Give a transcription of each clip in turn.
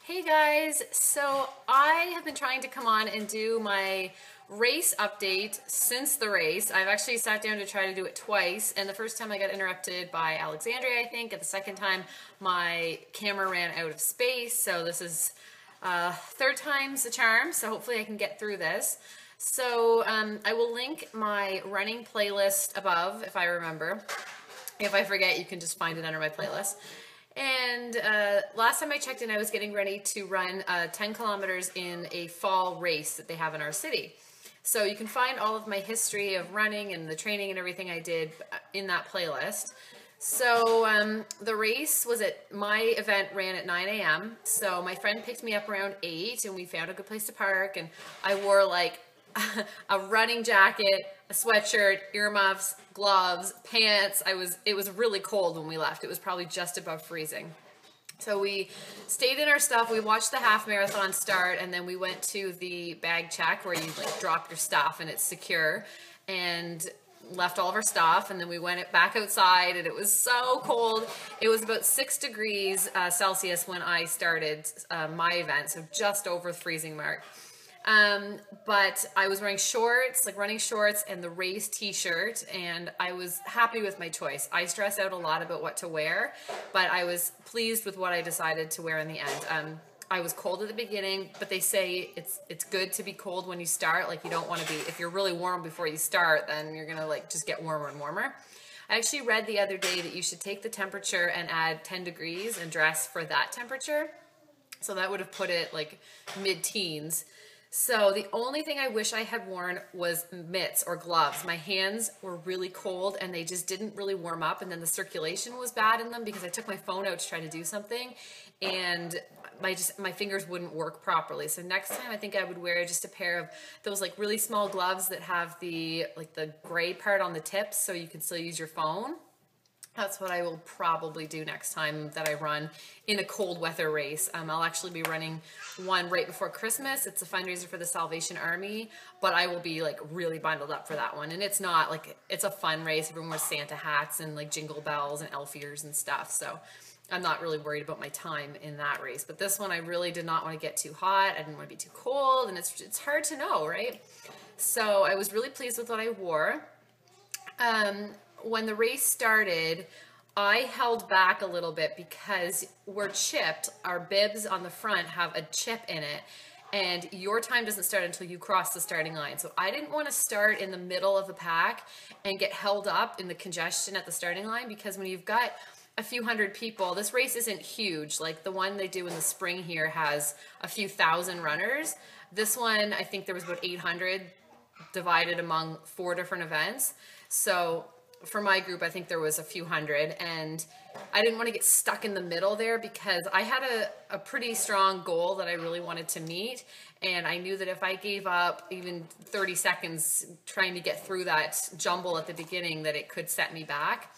Hey guys, so I have been trying to come on and do my race update since the race. I've actually sat down to try to do it twice, and the first time I got interrupted by Alexandria, I think, and the second time my camera ran out of space, so this is third time's the charm, so hopefully I can get through this. So I will link my running playlist above if I remember. If I forget, you can just find it under my playlist. And last time I checked in, I was getting ready to run 10 kilometers in a fall race that they have in our city. So you can find all of my history of running and the training and everything I did in that playlist. So the race was my event ran at 9 a.m. So my friend picked me up around 8 and we found a good place to park, and I wore like a running jacket, a sweatshirt, earmuffs, gloves, pants. It was really cold when we left. It was probably just above freezing. So we stayed in our stuff. We watched the half marathon start, and then we went to the bag check where you like drop your stuff and it's secure, and left all of our stuff. And then we went back outside, and it was so cold. It was about 6 degrees Celsius when I started my event, so just over the freezing mark. But I was wearing shorts, like running shorts, and the race t-shirt, and I was happy with my choice. I stress out a lot about what to wear, but I was pleased with what I decided to wear in the end. I was cold at the beginning, but they say it's good to be cold when you start. Like, you don't want to be, if you're really warm before you start, then you're gonna like just get warmer and warmer. I actually read the other day that you should take the temperature and add 10 degrees and dress for that temperature. So that would have put it like mid-teens. So the only thing I wish I had worn was mitts or gloves. My hands were really cold and they just didn't really warm up, and then the circulation was bad in them because I took my phone out to try to do something, and my fingers wouldn't work properly. So next time I think I would wear just a pair of those like really small gloves that have the gray part on the tips so you can still use your phone. That's what I will probably do next time that I run in a cold weather race. I'll actually be running one right before Christmas. It's a fundraiser for the Salvation Army, but I will be like really bundled up for that one. And it's not like, it's a fun race. Everyone wears Santa hats and like jingle bells and elf ears and stuff. So I'm not really worried about my time in that race. But this one, I really did not want to get too hot. I didn't want to be too cold, and it's hard to know, right? So I was really pleased with what I wore. When the race started, I held back a little bit because we're chipped. Our bibs on the front have a chip in it, and your time doesn't start until you cross the starting line. So I didn't want to start in the middle of the pack and get held up in the congestion at the starting line, because when you've got a few hundred people, this race isn't huge. Like the one they do in the spring here has a few thousand runners. This one, I think there was about 800 divided among 4 different events. So for my group, I think there was a few hundred, and I didn't want to get stuck in the middle there because I had a pretty strong goal that I really wanted to meet, and I knew that if I gave up even 30 seconds trying to get through that jumble at the beginning, that it could set me back.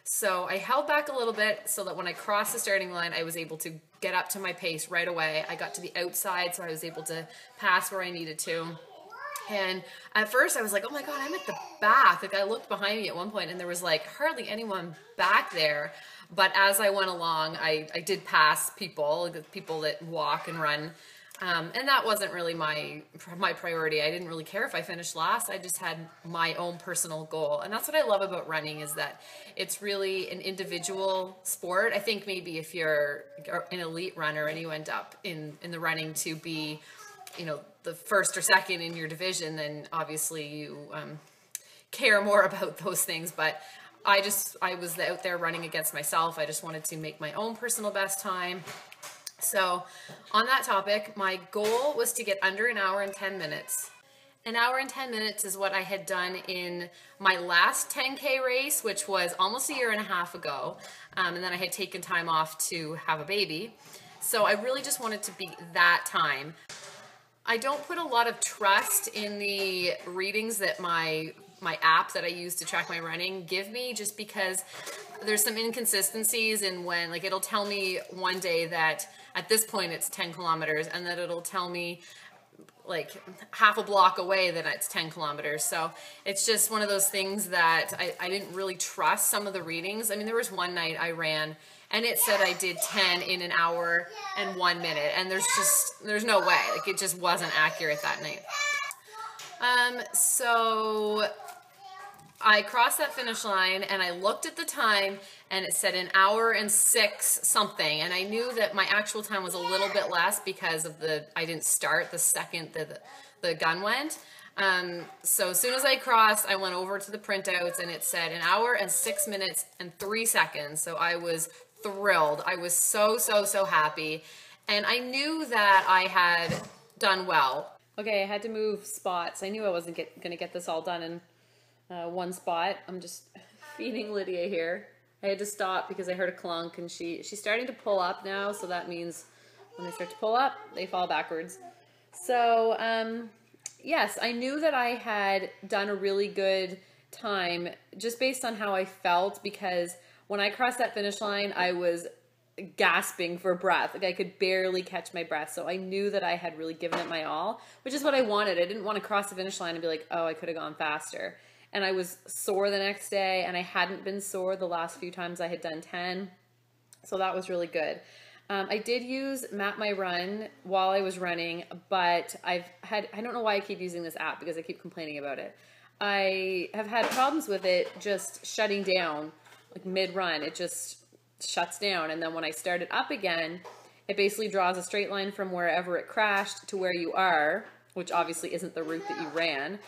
So I held back a little bit so that when I crossed the starting line, I was able to get up to my pace right away. I got to the outside, so I was able to pass where I needed to. And at first I was like, oh my God, I'm at the back. Like I looked behind me at one point and there was like hardly anyone back there. But as I went along, I did pass people, the people that walk and run. And that wasn't really my priority. I didn't really care if I finished last. I just had my own personal goal. And that's what I love about running, is that it's really an individual sport. I think maybe if you're an elite runner and you end up in the running to be, you know, the first or second in your division, then obviously you care more about those things. But I was out there running against myself. I just wanted to make my own personal best time. So on that topic, my goal was to get under an hour and 10 minutes. An hour and 10 minutes is what I had done in my last 10K race, which was almost a year and a half ago. And then I had taken time off to have a baby. So I really just wanted to beat that time. I don't put a lot of trust in the readings that my app that I use to track my running give me, just because there's some inconsistencies in when, like, it'll tell me one day that at this point it's 10 kilometers, and then it'll tell me like half a block away, then it's 10 kilometers. So it's just one of those things that I didn't really trust some of the readings. I mean, there was one night I ran and it said I did 10 in an hour and 1 minute. And there's no way, like it just wasn't accurate that night. So I crossed that finish line and I looked at the time and it said 1 hour and 6 something. And I knew that my actual time was a little bit less because of I didn't start the second the gun went. So as soon as I crossed, I went over to the printouts and it said 1 hour and 6 minutes and 3 seconds. So I was thrilled. I was so happy. And I knew that I had done well. Okay, I had to move spots. I knew I wasn't going to get this all done in one spot. I'm just feeding Lydia here. I had to stop because I heard a clunk and she's starting to pull up now, so that means when they start to pull up, they fall backwards. So, yes, I knew that I had done a really good time just based on how I felt, because when I crossed that finish line, I was gasping for breath. Like I could barely catch my breath. So I knew that I had really given it my all, which is what I wanted. I didn't want to cross the finish line and be like, oh, I could have gone faster. And I was sore the next day, and I hadn't been sore the last few times I had done 10. So that was really good. I did use Map My Run while I was running, but I don't know why I keep using this app because I keep complaining about it. I have had problems with it just shutting down, like mid-run. It just shuts down, and then when I start it up again, it basically draws a straight line from wherever it crashed to where you are, which obviously isn't the route that you ran,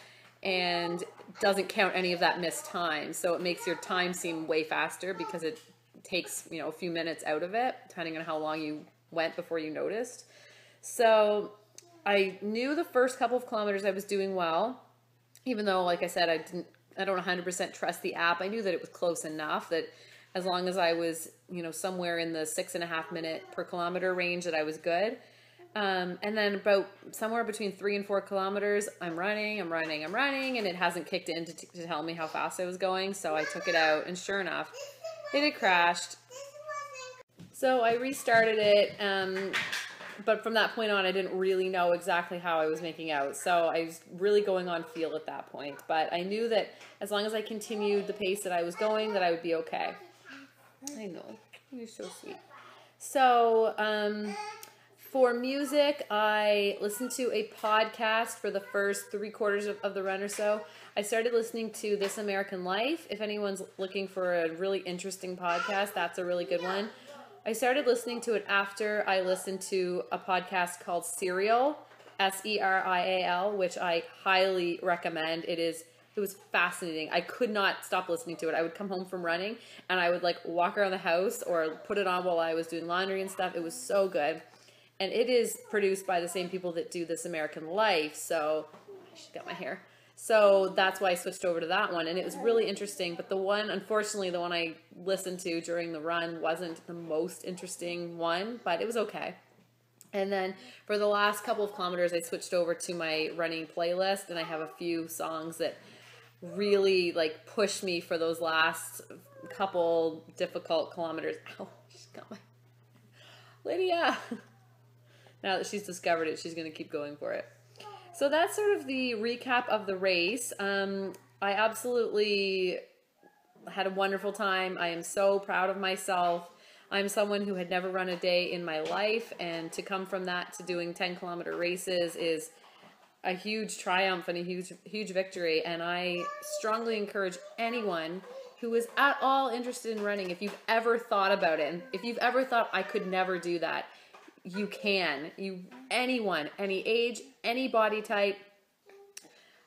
and doesn't count any of that missed time. So it makes your time seem way faster because it takes, you know, a few minutes out of it, depending on how long you went before you noticed. So I knew the first couple of kilometers I was doing well, even though, like I said, I don't 100% trust the app. I knew that it was close enough that as long as I was, you know, somewhere in the 6.5 minute per kilometer range, that I was good. And then about somewhere between 3 and 4 kilometers, I'm running, and it hasn't kicked in to tell me how fast I was going. So I took it out, and sure enough, it had crashed. So I restarted it, but from that point on, I didn't really know exactly how I was making out. So I was really going on feel at that point. But I knew that as long as I continued the pace that I was going, that I would be okay. I know, you're so sweet. So, for music, I listened to a podcast for the first 3/4 of the run or so. I started listening to This American Life. If anyone's looking for a really interesting podcast, that's a really good one. I started listening to it after I listened to a podcast called Serial, Serial, which I highly recommend. It was fascinating. I could not stop listening to it. I would come home from running and I would like walk around the house or put it on while I was doing laundry and stuff. It was so good. And it is produced by the same people that do This American Life. So, she got my hair. So that's why I switched over to that one. And it was really interesting. But unfortunately, the one I listened to during the run wasn't the most interesting one, but it was okay. And then for the last couple of kilometers, I switched over to my running playlist. And I have a few songs that really like push me for those last couple difficult kilometers. Ow, she's got my... Lydia! Now that she's discovered it, she's going to keep going for it. So that's sort of the recap of the race. I absolutely had a wonderful time. I am so proud of myself. I'm someone who had never run a day in my life, and to come from that to doing 10-kilometer races is a huge triumph and a huge victory. And I strongly encourage anyone who is at all interested in running, if you've ever thought about it, and if you've ever thought I could never do that, you can. Anyone, any age, any body type,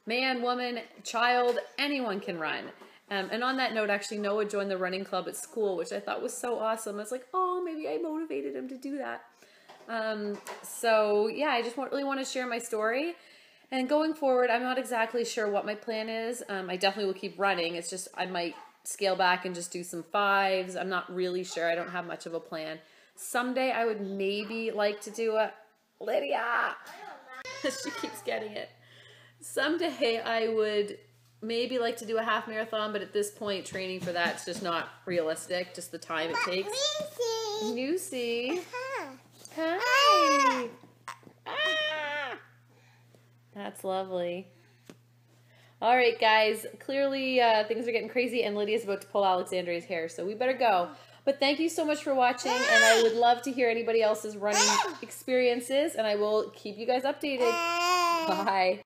man, woman, child, anyone can run. And on that note, actually, Noah joined the running club at school, which I thought was so awesome. I was like, oh, maybe I motivated him to do that. So yeah, I just really want to share my story. And going forward, I'm not exactly sure what my plan is. I definitely will keep running. It's just I might scale back and just do some 5s. I'm not really sure. I don't have much of a plan. Someday I would maybe like to do a... Lydia! She keeps getting it. Someday I would maybe like to do a half marathon, but at this point training for that's just not realistic, just the time it takes. Lucy. Hi. Ah. That's lovely. All right, guys. Clearly, things are getting crazy, and Lydia's about to pull Alexandria's hair, so we better go. But thank you so much for watching, and I would love to hear anybody else's running experiences, and I will keep you guys updated. Bye.